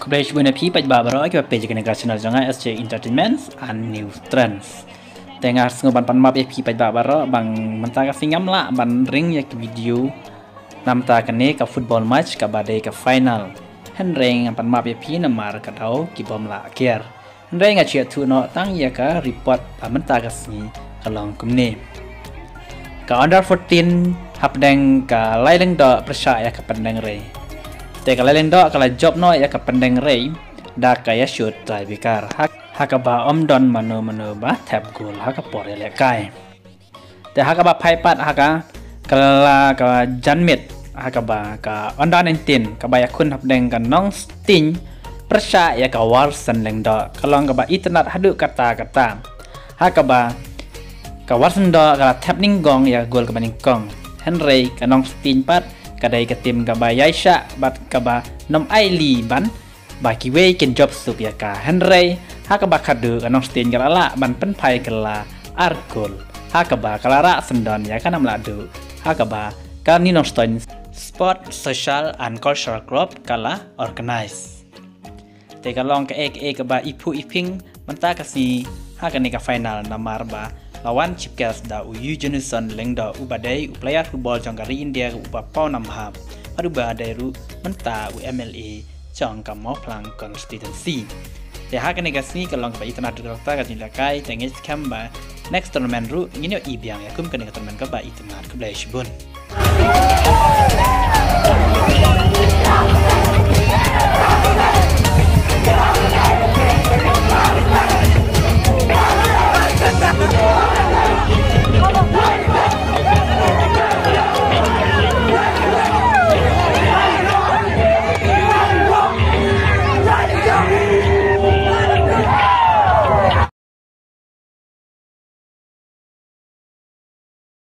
Coverage buena pi paj babaro ke page ke negara channel jangan SJ Entertainment and News Trends. Tengah sengoban pan map pi paj babaro bang mentaka singam la ban ring yak video namta kene ka football match ka badai ka final. Henreng pan map pi namar ka tau ki bom la kier. Henreng achia tu no tang ya ka report mentaka sini kalong kumne. Ka under 14 hapdeng ka laileng do persya ya ka pandeng re. Te kalau lendok kalau job no ya ke pendeng rei dah kaya shoot try bikar hakaba omdon mano ba tap goal hakapor ya kai te hakaba paipat haka kala ka janmit hakaba ka onda 19 ka baya kun hapdeng ka nong sting persya ya ka warsan lendok kalau ka internet hadu kata hakaba ka warsan do ka tap ning gong ya goal ka baning kong henry ka nong sting pat kadai ke tim kaba Yaisha bat kaba nom Aili ban baki we ken job sup ya ka Henry hakaba kadu kanong stin galala ban penpai kala Argol hakaba kalara sendon ya kana mladu hakaba kani nong stin sport social and cultural club kala organize te kalong ke ek kaba ipu iping menta kasi hakani ka final namar ba lawan Chipkels da Uyu Junison lengda ubadai player football jangkari India uba pau namham aduba dairu menta UMLA jang ka mau plang constituency te hakane gasni kalong ka itana dokta ka tindakai tengis kamba next tournament ru ngino ibiang ya kum kene tournament ka ba itana ka blai shibun